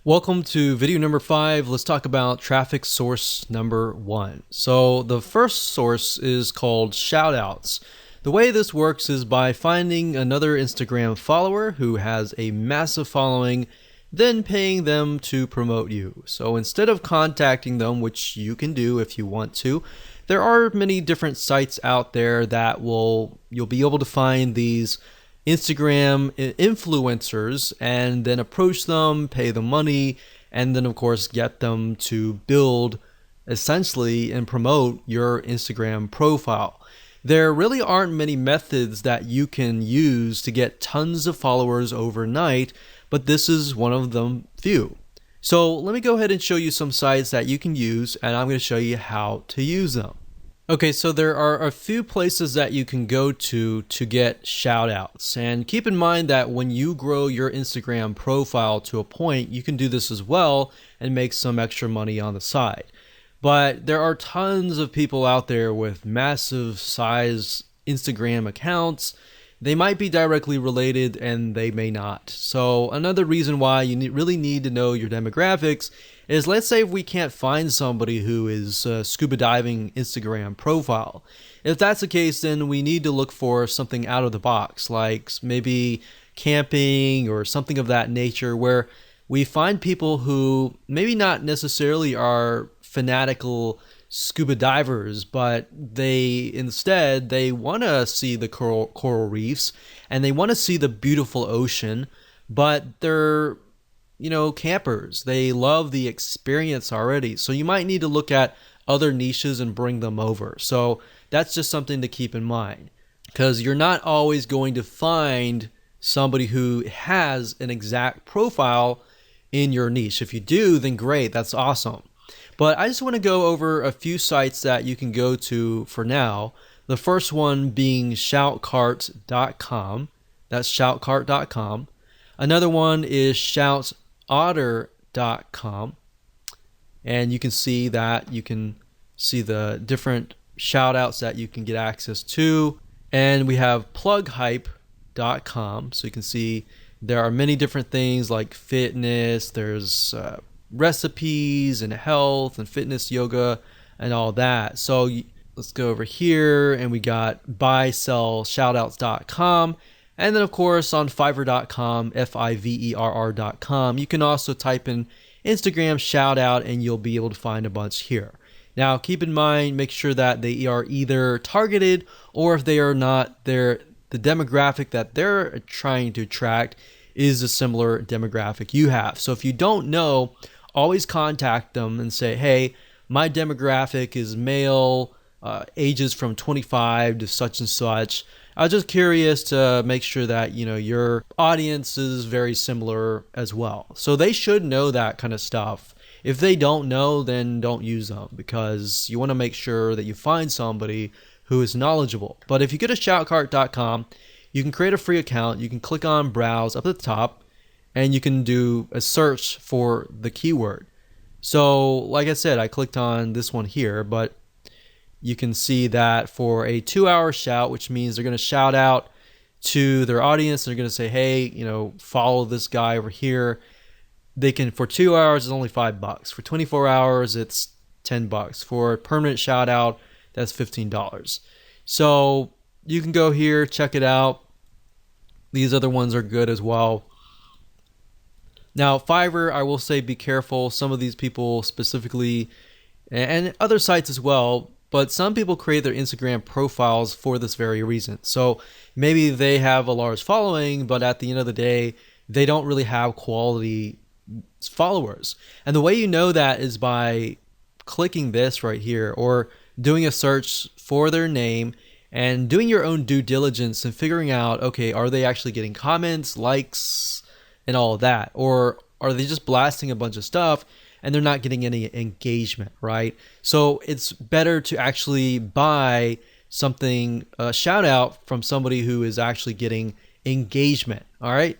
Welcome to video number 5. Let's talk about traffic source number 1. So the first source is called shoutouts. The way this works is by finding another Instagram follower who has a massive following, then paying them to promote you. So instead of contacting them, which you can do if you want to, there are many different sites out there that you'll be able to find these Instagram influencers and then approach them, pay them money, and then of course get them to build essentially and promote your Instagram profile. There really aren't many methods that you can use to get tons of followers overnight, but this is one of them few. So let me go ahead and show you some sites that you can use, and I'm going to show you how to use them. Okay, so there are a few places that you can go to get shout outs. And keep in mind that when you grow your Instagram profile to a point, you can do this as well and make some extra money on the side. But there are tons of people out there with massive size Instagram accounts. They might be directly related and they may not. So another reason why you really need to know your demographics is, let's say if we can't find somebody who is scuba diving Instagram profile. If that's the case, then we need to look for something out of the box, like maybe camping or something of that nature, where we find people who maybe not necessarily are fanatical scuba divers, but they want to see the coral reefs and they want to see the beautiful ocean, but they're campers. They love the experience already. So you might need to look at other niches and bring them over. So that's just something to keep in mind, because you're not always going to find somebody who has an exact profile in your niche. If you do, then great, that's awesome. But I just want to go over a few sites that you can go to for now. The first one being shoutcart.com. That's shoutcart.com. Another one is shoutotter.com. And you can see the different shout outs that you can get access to. And we have plughype.com. So you can see there are many different things like fitness, there's recipes and health and fitness, yoga, and all that. So let's go over here and we got buysellshoutouts.com. And then of course on fiverr.com, fiverr.com, you can also type in Instagram shout out and you'll be able to find a bunch here. Now keep in mind, make sure that they are either targeted, or if they are not, the demographic that they're trying to attract is a similar demographic you have. So if you don't know, always contact them and say, hey, my demographic is male, ages from 25 to such and such. I was just curious to make sure that your audience is very similar as well. So they should know that kind of stuff. If they don't know, then don't use them, because you want to make sure that you find somebody who is knowledgeable. But if you go to shoutcart.com, you can create a free account. You can click on browse up at the top, and you can do a search for the keyword. So like I said, I clicked on this one here, but you can see that for a 2-hour shout, which means they're going to shout out to their audience. They're going to say, hey, follow this guy over here. They can, for 2 hours, it's only $5. For 24 hours, it's $10. For a permanent shout out, that's $15. So you can go here, check it out. These other ones are good as well. Now, Fiverr, I will say be careful. Some of these people specifically, and other sites as well, but some people create their Instagram profiles for this very reason. So maybe they have a large following, but at the end of the day, they don't really have quality followers. And the way you know that is by clicking this right here, or doing a search for their name and doing your own due diligence and figuring out, okay, are they actually getting comments, likes, and all of that? Or are they just blasting a bunch of stuff and they're not getting any engagement, right? So it's better to actually buy something, a shout out from somebody who is actually getting engagement, all right?